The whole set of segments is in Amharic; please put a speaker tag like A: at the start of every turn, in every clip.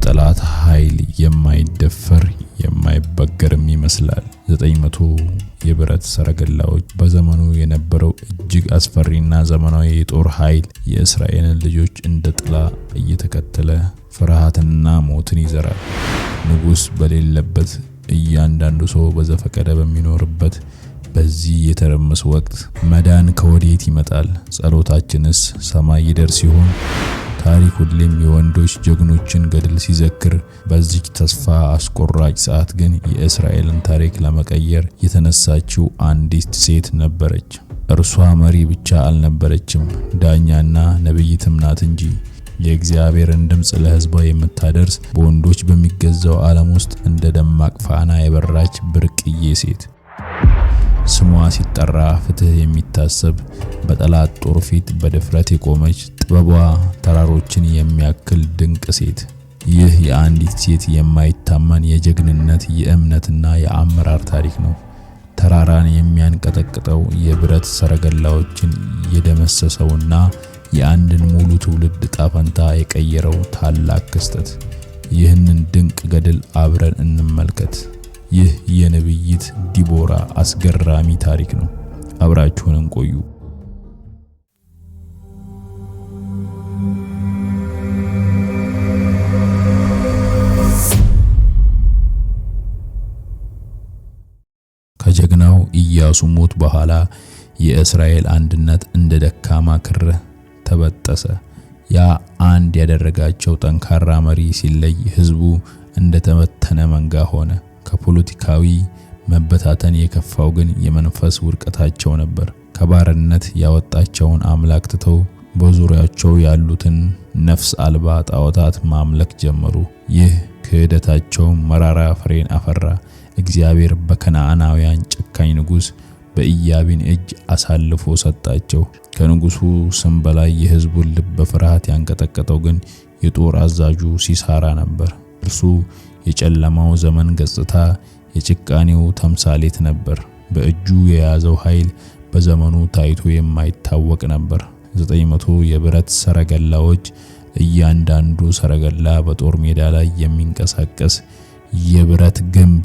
A: በጠላት ኃይል የማይደፈር የማይበገርም ይመስላል። 900 የብረት ሰረገላዎች በዘመኑ የነበረው እጅግ አስፈሪና ዘመናዊ የጦር ኃይል የእስራኤልን ልጆች እንደ ጥላ እየተከተለ ፍርሃትንና ሞትን ይዘራል። ንጉስ በሌለበት እያንዳንዱ ሰው በዘፈቀደ በሚኖርበት በዚህ የተረመሰ ወቅት መዳን ከወዴት ይመጣል? ጸሎታችንስ ሰማይ ይደርስ ይሆን? ታሪክ ሁሌም የወንዶች ጀግኖችን ገድል ሲዘክር፣ በዚህ ተስፋ አስቆራጭ ሰዓት ግን የእስራኤልን ታሪክ ለመቀየር የተነሳችው አንዲት ሴት ነበረች። እርሷ መሪ ብቻ አልነበረችም፣ ዳኛና ነብይትም ናት እንጂ። የእግዚአብሔርን ድምጽ ለሕዝቧ የምታደርስ በወንዶች በሚገዛው ዓለም ውስጥ እንደ ደማቅ ፋና የበራች ብርቅዬ ሴት። ስሟ ሲጠራ ፍትህ የሚታሰብ፣ በጠላት ጦር ፊት በድፍረት የቆመች፣ ጥበቧ ተራሮችን የሚያክል ድንቅ ሴት። ይህ የአንዲት ሴት የማይታመን የጀግንነት የእምነትና የአመራር ታሪክ ነው። ተራራን የሚያንቀጠቅጠው የብረት ሰረገላዎችን የደመሰሰውና የአንድን ሙሉ ትውልድ ዕጣ ፈንታ የቀየረው ታላቅ ክስተት። ይህንን ድንቅ ገድል አብረን እንመልከት። ይህ የነብይት ዲቦራ አስገራሚ ታሪክ ነው። አብራችሁን ቆዩ። ከጀግናው ኢያሱ ሞት በኋላ የእስራኤል አንድነት እንደ ደካማ ክር ተበጠሰ። ያ አንድ ያደረጋቸው ጠንካራ መሪ ሲለይ ሕዝቡ እንደ ተበተነ መንጋ ሆነ። ከፖለቲካዊ መበታተን የከፋው ግን የመንፈስ ውድቀታቸው ነበር። ከባርነት ያወጣቸውን አምላክ ትተው በዙሪያቸው ያሉትን ነፍስ አልባ ጣዖታት ማምለክ ጀመሩ። ይህ ክህደታቸው መራራ ፍሬን አፈራ። እግዚአብሔር በከነዓናውያን ጨካኝ ንጉስ በኢያቢን እጅ አሳልፎ ሰጣቸው። ከንጉሱ ስም በላይ የሕዝቡን ልብ በፍርሃት ያንቀጠቀጠው ግን የጦር አዛዡ ሲሳራ ነበር። እርሱ የጨለማው ዘመን ገጽታ፣ የጭካኔው ተምሳሌት ነበር። በእጁ የያዘው ኃይል በዘመኑ ታይቶ የማይታወቅ ነበር። 900 የብረት ሰረገላዎች፣ እያንዳንዱ ሰረገላ በጦር ሜዳ ላይ የሚንቀሳቀስ የብረት ግንብ፣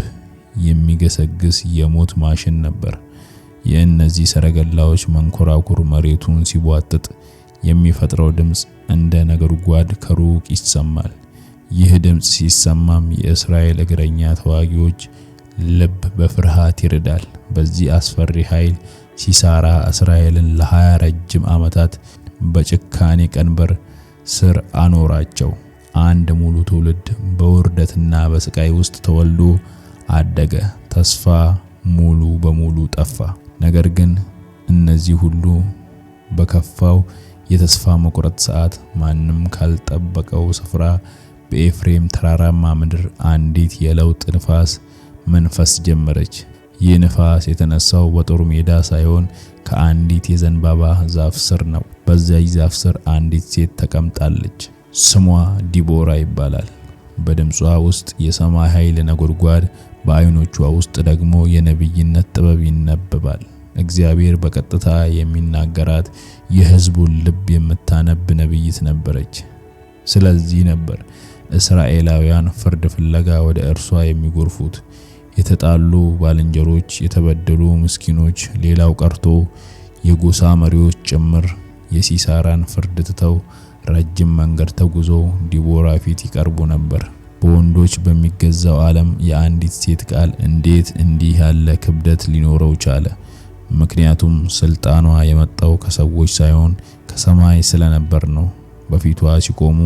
A: የሚገሰግስ የሞት ማሽን ነበር። የእነዚህ ሰረገላዎች መንኮራኩር መሬቱን ሲቧጥጥ የሚፈጥረው ድምጽ እንደ ነጎድጓድ ከሩቅ ይሰማል። ይህ ድምጽ ሲሰማም የእስራኤል እግረኛ ተዋጊዎች ልብ በፍርሃት ይርዳል። በዚህ አስፈሪ ኃይል ሲሳራ እስራኤልን ለ20 ረጅም ዓመታት በጭካኔ ቀንበር ስር አኖራቸው። አንድ ሙሉ ትውልድ በውርደትና በስቃይ ውስጥ ተወልዶ አደገ። ተስፋ ሙሉ በሙሉ ጠፋ። ነገር ግን እነዚህ ሁሉ በከፋው የተስፋ መቁረጥ ሰዓት ማንም ካልጠበቀው ስፍራ በኤፍሬም ተራራማ ምድር አንዲት የለውጥ ንፋስ መንፈስ ጀመረች። ይህ ንፋስ የተነሳው በጦር ሜዳ ሳይሆን ከአንዲት የዘንባባ ዛፍ ስር ነው። በዚያች ዛፍ ስር አንዲት ሴት ተቀምጣለች። ስሟ ዲቦራ ይባላል። በድምጿ ውስጥ የሰማይ ኃይል ነጎድጓድ፣ በዓይኖቿ ውስጥ ደግሞ የነብይነት ጥበብ ይነበባል። እግዚአብሔር በቀጥታ የሚናገራት የሕዝቡን ልብ የምታነብ ነብይት ነበረች። ስለዚህ ነበር እስራኤላውያን ፍርድ ፍለጋ ወደ እርሷ የሚጎርፉት። የተጣሉ ባልንጀሮች፣ የተበደሉ ምስኪኖች፣ ሌላው ቀርቶ የጎሳ መሪዎች ጭምር የሲሳራን ፍርድ ትተው ረጅም መንገድ ተጉዞ ዲቦራ ፊት ይቀርቡ ነበር። በወንዶች በሚገዛው ዓለም የአንዲት ሴት ቃል እንዴት እንዲህ ያለ ክብደት ሊኖረው ቻለ? ምክንያቱም ስልጣኗ የመጣው ከሰዎች ሳይሆን ከሰማይ ስለነበር ነው። በፊቷ ሲቆሙ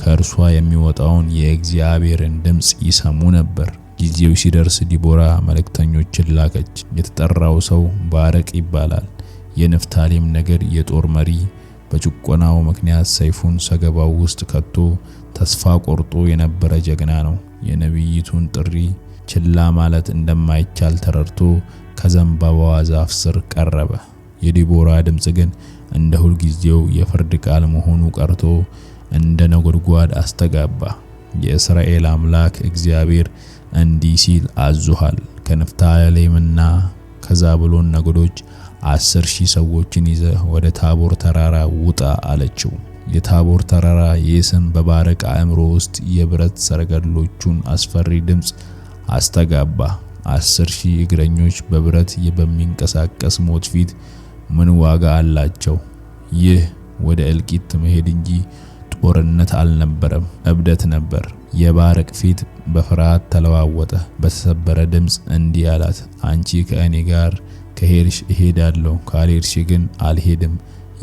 A: ከእርሷ የሚወጣውን የእግዚአብሔርን ድምጽ ይሰሙ ነበር። ጊዜው ሲደርስ ዲቦራ መልእክተኞችን ላከች። የተጠራው ሰው ባረቅ ይባላል። የንፍታሌም ነገድ የጦር መሪ፣ በጭቆናው ምክንያት ሰይፉን ሰገባው ውስጥ ከቶ ተስፋ ቆርጦ የነበረ ጀግና ነው። የነብይቱን ጥሪ ችላ ማለት እንደማይቻል ተረድቶ ከዘንባባዋ ዛፍ ስር ቀረበ። የዲቦራ ድምጽ ግን እንደ ሁልጊዜው የፍርድ ቃል መሆኑ ቀርቶ እንደ ነጎድጓድ አስተጋባ። የእስራኤል አምላክ እግዚአብሔር እንዲህ ሲል አዙሃል፣ ከንፍታሌምና ከዛብሎን ነገዶች 10,000 ሰዎችን ይዘህ ወደ ታቦር ተራራ ውጣ አለችው። የታቦር ተራራ የስም በባረቅ አእምሮ ውስጥ የብረት ሰረገሎቹን አስፈሪ ድምፅ አስተጋባ። 10,000 እግረኞች በብረት በሚንቀሳቀስ ሞት ፊት ምን ዋጋ አላቸው? ይህ ወደ እልቂት መሄድ እንጂ ጦርነት አልነበረም፣ እብደት ነበር። የባረቅ ፊት በፍርሃት ተለዋወጠ። በተሰበረ ድምፅ እንዲህ አላት፣ አንቺ ከእኔ ጋር ከሄድሽ እሄዳለሁ፣ ካልሄድሽ ግን አልሄድም።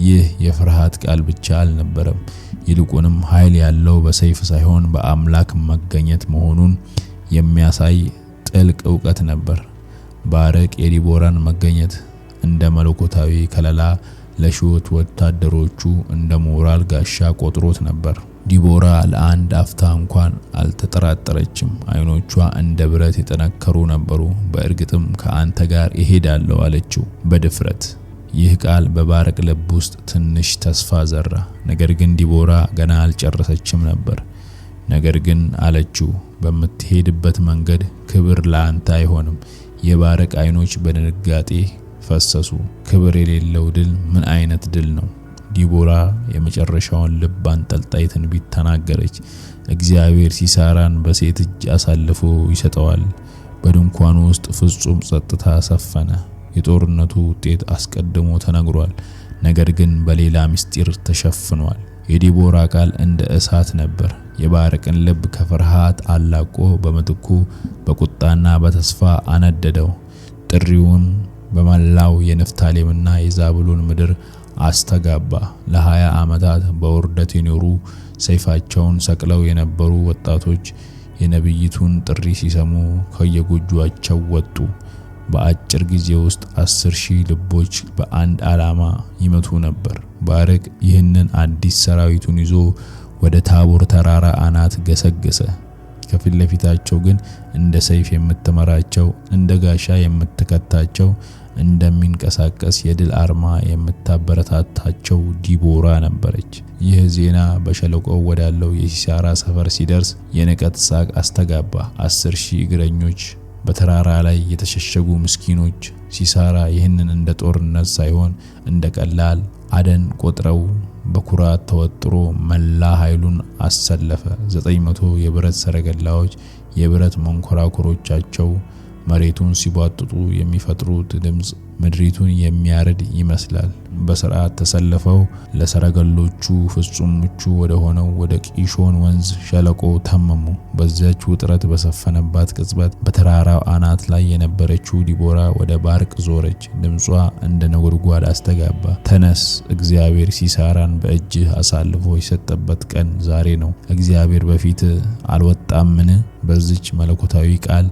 A: ይህ የፍርሃት ቃል ብቻ አልነበረም፣ ይልቁንም ኃይል ያለው በሰይፍ ሳይሆን በአምላክ መገኘት መሆኑን የሚያሳይ ጥልቅ ዕውቀት ነበር። ባረቅ የዲቦራን መገኘት እንደ መለኮታዊ ከለላ ለሺዎት ወታደሮቹ እንደ ሞራል ጋሻ ቆጥሮት ነበር። ዲቦራ ለአንድ አፍታ እንኳን አልተጠራጠረችም። አይኖቿ እንደ ብረት የጠነከሩ ነበሩ። በእርግጥም ከአንተ ጋር እሄዳለሁ አለችው በድፍረት። ይህ ቃል በባረቅ ልብ ውስጥ ትንሽ ተስፋ ዘራ። ነገር ግን ዲቦራ ገና አልጨረሰችም ነበር። ነገር ግን አለችው፣ በምትሄድበት መንገድ ክብር ለአንተ አይሆንም። የባረቅ አይኖች በድንጋጤ ፈሰሱ። ክብር የሌለው ድል ምን አይነት ድል ነው? ዲቦራ የመጨረሻውን ልብ አንጠልጣይ ትንቢት ተናገረች። እግዚአብሔር ሲሳራን በሴት እጅ አሳልፎ ይሰጠዋል። በድንኳኑ ውስጥ ፍጹም ጸጥታ ሰፈነ። የጦርነቱ ውጤት አስቀድሞ ተነግሯል፣ ነገር ግን በሌላ ምስጢር ተሸፍኗል። የዲቦራ ቃል እንደ እሳት ነበር። የባረቅን ልብ ከፍርሃት አላቆ በምትኩ በቁጣና በተስፋ አነደደው። ጥሪውን በመላው የንፍታሌምና የዛብሎን ምድር አስተጋባ። ለ20 ዓመታት በውርደት የኖሩ ሰይፋቸውን ሰቅለው የነበሩ ወጣቶች የነብይቱን ጥሪ ሲሰሙ ከየጎጆአቸው ወጡ። በአጭር ጊዜ ውስጥ 10,000 ልቦች በአንድ ዓላማ ይመቱ ነበር። ባረቅ ይህንን አዲስ ሰራዊቱን ይዞ ወደ ታቦር ተራራ አናት ገሰገሰ። ከፊት ለፊታቸው ግን እንደ ሰይፍ የምትመራቸው፣ እንደ ጋሻ የምትከታቸው፣ እንደሚንቀሳቀስ የድል አርማ የምታበረታታቸው ዲቦራ ነበረች። ይህ ዜና በሸለቆው ወዳለው የሲሳራ ሰፈር ሲደርስ የንቀት ሳቅ አስተጋባ። 10,000 እግረኞች በተራራ ላይ የተሸሸጉ ምስኪኖች። ሲሳራ ይህንን እንደ ጦርነት ሳይሆን እንደ ቀላል አደን ቆጥረው በኩራት ተወጥሮ መላ ኃይሉን አሰለፈ። 900 የብረት ሰረገላዎች የብረት መንኮራኩሮቻቸው መሬቱን ሲቧጥጡ የሚፈጥሩት ድምጽ ምድሪቱን የሚያርድ ይመስላል። በስርዓት ተሰልፈው ለሰረገሎቹ ፍጹም ምቹ ወደ ሆነው ወደ ቂሾን ወንዝ ሸለቆ ተመሙ። በዚያች ውጥረት በሰፈነባት ቅጽበት በተራራው አናት ላይ የነበረችው ዲቦራ ወደ ባርቅ ዞረች። ድምጿ እንደ ነጎድጓድ አስተጋባ። ተነስ፣ እግዚአብሔር ሲሳራን በእጅህ አሳልፎ የሰጠበት ቀን ዛሬ ነው። እግዚአብሔር በፊት አልወጣምን? በዚች መለኮታዊ ቃል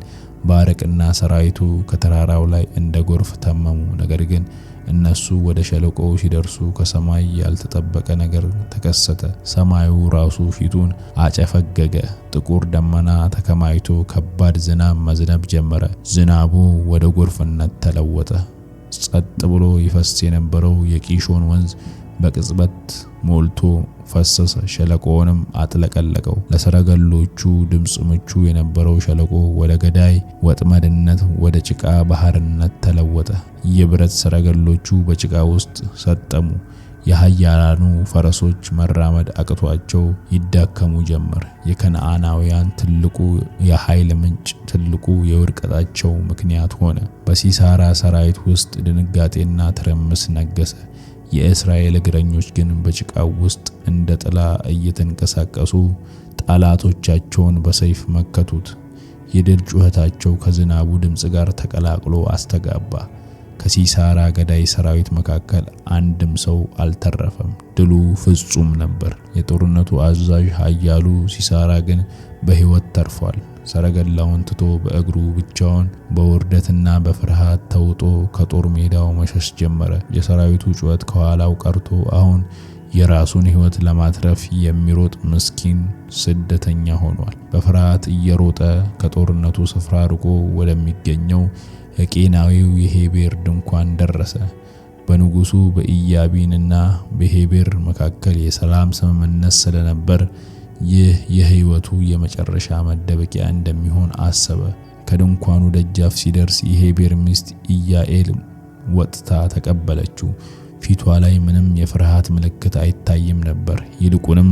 A: ባረቅና ሰራዊቱ ከተራራው ላይ እንደ ጎርፍ ተመሙ። ነገር ግን እነሱ ወደ ሸለቆው ሲደርሱ ከሰማይ ያልተጠበቀ ነገር ተከሰተ። ሰማዩ ራሱ ፊቱን አጨፈገገ። ጥቁር ደመና ተከማይቶ ከባድ ዝናብ መዝነብ ጀመረ። ዝናቡ ወደ ጎርፍነት ተለወጠ። ጸጥ ብሎ ይፈስ የነበረው የቂሾን ወንዝ በቅጽበት ሞልቶ ፈሰሰ። ሸለቆውንም አጥለቀለቀው። ለሰረገሎቹ ድምጽ ምቹ የነበረው ሸለቆ ወደ ገዳይ ወጥመድነት፣ ወደ ጭቃ ባህርነት ተለወጠ። የብረት ሰረገሎቹ በጭቃ ውስጥ ሰጠሙ። የኃያላኑ ፈረሶች መራመድ አቅቷቸው ይዳከሙ ጀመር። የከነዓናውያን ትልቁ የኃይል ምንጭ ትልቁ የውድቀታቸው ምክንያት ሆነ። በሲሳራ ሰራዊት ውስጥ ድንጋጤና ትርምስ ነገሰ። የእስራኤል እግረኞች ግን በጭቃው ውስጥ እንደ ጥላ እየተንቀሳቀሱ ጠላቶቻቸውን በሰይፍ መከቱት። የድል ጩኸታቸው ከዝናቡ ድምጽ ጋር ተቀላቅሎ አስተጋባ። ከሲሳራ ገዳይ ሰራዊት መካከል አንድም ሰው አልተረፈም። ድሉ ፍጹም ነበር። የጦርነቱ አዛዥ ኃያሉ ሲሳራ ግን በሕይወት ተርፏል። ሰረገላውን ትቶ በእግሩ ብቻውን በውርደትና በፍርሃት ተውጦ ከጦር ሜዳው መሸሽ ጀመረ። የሰራዊቱ ጩኸት ከኋላው ቀርቶ አሁን የራሱን ሕይወት ለማትረፍ የሚሮጥ ምስኪን ስደተኛ ሆኗል። በፍርሃት እየሮጠ ከጦርነቱ ስፍራ ርቆ ወደሚገኘው የቄናዊው የሄቤር ድንኳን ደረሰ። በንጉሱ በኢያቢንና በሄቤር መካከል የሰላም ስምምነት ስለነበር ይህ የሕይወቱ የመጨረሻ መደበቂያ እንደሚሆን አሰበ። ከድንኳኑ ደጃፍ ሲደርስ የሄቤር ሚስት ኢያኤል ወጥታ ተቀበለችው። ፊቷ ላይ ምንም የፍርሃት ምልክት አይታይም ነበር። ይልቁንም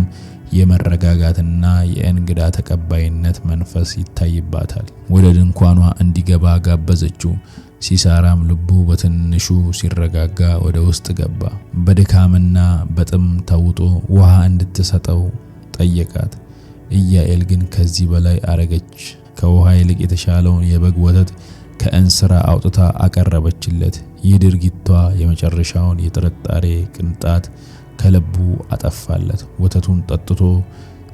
A: የመረጋጋትና የእንግዳ ተቀባይነት መንፈስ ይታይባታል። ወደ ድንኳኗ እንዲገባ ጋበዘችው። ሲሳራም ልቡ በትንሹ ሲረጋጋ ወደ ውስጥ ገባ። በድካምና በጥም ተውጦ ውሃ እንድትሰጠው ጠየቃት። ኢያኤል ግን ከዚህ በላይ አረገች። ከውሃ ይልቅ የተሻለውን የበግ ወተት ከእንስራ አውጥታ አቀረበችለት። ይህ ድርጊቷ የመጨረሻውን የጥርጣሬ ቅንጣት ከልቡ አጠፋለት። ወተቱን ጠጥቶ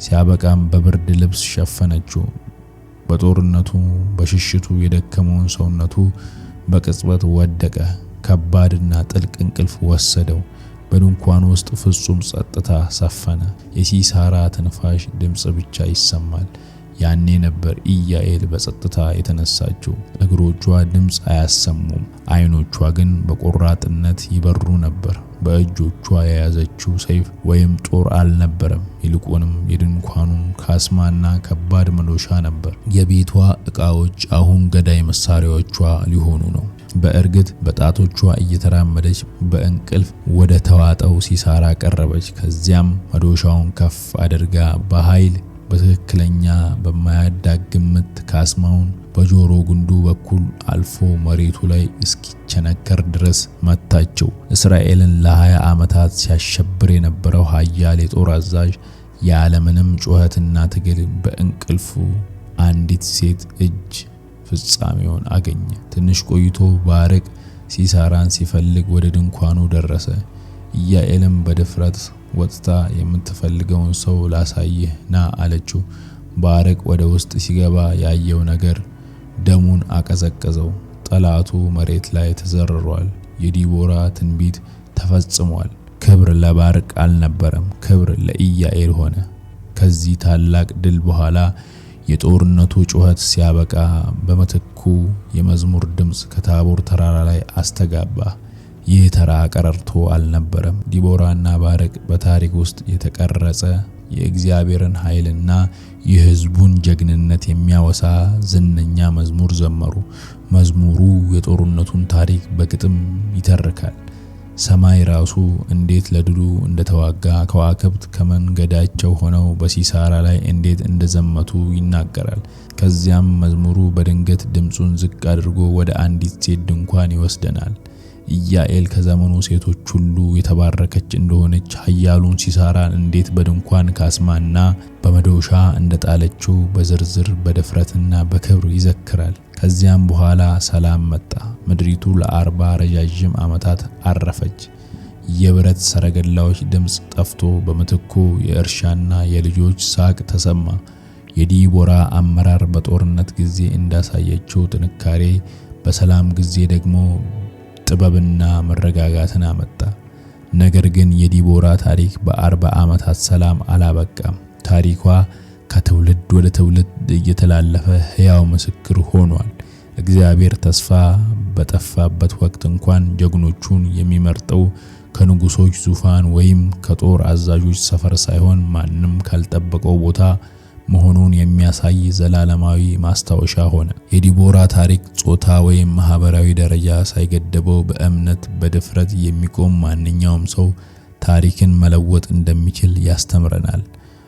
A: ሲያበቃም በብርድ ልብስ ሸፈነችው። በጦርነቱ በሽሽቱ የደከመውን ሰውነቱ በቅጽበት ወደቀ። ከባድና ጥልቅ እንቅልፍ ወሰደው። በድንኳኑ ውስጥ ፍጹም ጸጥታ ሰፈነ። የሲሳራ ትንፋሽ ድምጽ ብቻ ይሰማል። ያኔ ነበር ኢያኤል በጸጥታ የተነሳችው። እግሮቿ ድምጽ አያሰሙም፣ አይኖቿ ግን በቆራጥነት ይበሩ ነበር። በእጆቿ የያዘችው ሰይፍ ወይም ጦር አልነበረም፣ ይልቁንም የድንኳኑን ካስማና ከባድ መዶሻ ነበር። የቤቷ ዕቃዎች አሁን ገዳይ መሳሪያዎቿ ሊሆኑ ነው። በእርግጥ በጣቶቿ እየተራመደች በእንቅልፍ ወደ ተዋጠው ሲሳራ ቀረበች። ከዚያም መዶሻውን ከፍ አድርጋ በኃይል በትክክለኛ በማያዳግም ምት ካስማውን በጆሮ ጉንዱ በኩል አልፎ መሬቱ ላይ እስኪቸነከር ድረስ መታቸው። እስራኤልን ለ20 ዓመታት ሲያሸብር የነበረው ኃያል የጦር አዛዥ ያለምንም ጩኸትና ትግል በእንቅልፉ አንዲት ሴት እጅ ፍጻሜውን አገኘ። ትንሽ ቆይቶ ባርቅ ሲሳራን ሲፈልግ ወደ ድንኳኑ ደረሰ። ኢያኤልም በድፍረት ወጥታ የምትፈልገውን ሰው ላሳይህ ና አለችው። ባርቅ ወደ ውስጥ ሲገባ ያየው ነገር ደሙን አቀዘቀዘው። ጠላቱ መሬት ላይ ተዘርሯል። የዲቦራ ትንቢት ተፈጽሟል። ክብር ለባርቅ አልነበረም፣ ክብር ለኢያኤል ሆነ። ከዚህ ታላቅ ድል በኋላ የጦርነቱ ጩኸት ሲያበቃ በመተኩ የመዝሙር ድምጽ ከታቦር ተራራ ላይ አስተጋባ። ይህ ተራ ቀረርቶ አልነበረም። ዲቦራና ባርቅ በታሪክ ውስጥ የተቀረጸ የእግዚአብሔርን ኃይልና የሕዝቡን ጀግንነት የሚያወሳ ዝነኛ መዝሙር ዘመሩ። መዝሙሩ የጦርነቱን ታሪክ በግጥም ይተርካል። ሰማይ ራሱ እንዴት ለድሉ እንደተዋጋ፣ ከዋክብት ከመንገዳቸው ሆነው በሲሳራ ላይ እንዴት እንደዘመቱ ይናገራል። ከዚያም መዝሙሩ በድንገት ድምጹን ዝቅ አድርጎ ወደ አንዲት ሴት ድንኳን ይወስደናል። ኢያኤል ከዘመኑ ሴቶች ሁሉ የተባረከች እንደሆነች፣ ኃያሉን ሲሳራን እንዴት በድንኳን ካስማና በመዶሻ እንደጣለችው በዝርዝር በድፍረትና በክብር ይዘክራል። ከዚያም በኋላ ሰላም መጣ። ምድሪቱ ለ40 ረዣዥም ዓመታት አረፈች። የብረት ሰረገላዎች ድምጽ ጠፍቶ በምትኩ የእርሻና የልጆች ሳቅ ተሰማ። የዲቦራ አመራር በጦርነት ጊዜ እንዳሳየችው ጥንካሬ በሰላም ጊዜ ደግሞ ጥበብና መረጋጋትን አመጣ። ነገር ግን የዲቦራ ታሪክ በ40 ዓመታት ሰላም አላበቃም። ታሪኳ ከትውልድ ወደ ትውልድ እየተላለፈ ሕያው ምስክር ሆኗል። እግዚአብሔር ተስፋ በጠፋበት ወቅት እንኳን ጀግኖቹን የሚመርጠው ከንጉሶች ዙፋን ወይም ከጦር አዛዦች ሰፈር ሳይሆን ማንም ካልጠበቀው ቦታ መሆኑን የሚያሳይ ዘላለማዊ ማስታወሻ ሆነ። የዲቦራ ታሪክ ጾታ ወይም ማህበራዊ ደረጃ ሳይገደበው በእምነት በድፍረት የሚቆም ማንኛውም ሰው ታሪክን መለወጥ እንደሚችል ያስተምረናል።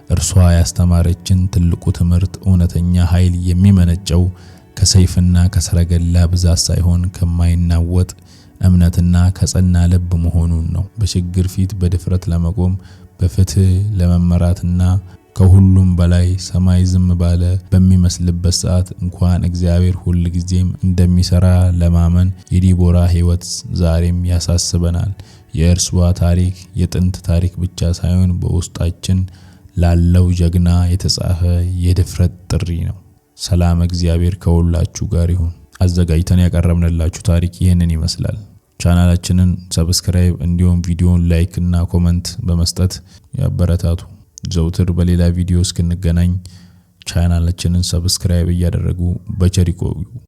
A: እርሷ ያስተማረችን ትልቁ ትምህርት እውነተኛ ኃይል የሚመነጨው ከሰይፍና ከሰረገላ ብዛት ሳይሆን ከማይናወጥ እምነትና ከጸና ልብ መሆኑን ነው። በችግር ፊት በድፍረት ለመቆም፣ በፍትህ ለመመራትና ከሁሉም በላይ ሰማይ ዝም ባለ በሚመስልበት ሰዓት እንኳን እግዚአብሔር ሁል ጊዜም እንደሚሰራ ለማመን የዲቦራ ሕይወት ዛሬም ያሳስበናል። የእርሷ ታሪክ የጥንት ታሪክ ብቻ ሳይሆን በውስጣችን ላለው ጀግና የተጻፈ የድፍረት ጥሪ ነው። ሰላም እግዚአብሔር ከሁላችሁ ጋር ይሁን። አዘጋጅተን ያቀረብንላችሁ ታሪክ ይህንን ይመስላል። ቻናላችንን ሰብስክራይብ እንዲሁም ቪዲዮን ላይክ እና ኮሜንት በመስጠት ያበረታቱ። ዘውትር በሌላ ቪዲዮ እስክንገናኝ ቻናላችንን ሰብስክራይብ እያደረጉ በቸር ይቆዩ።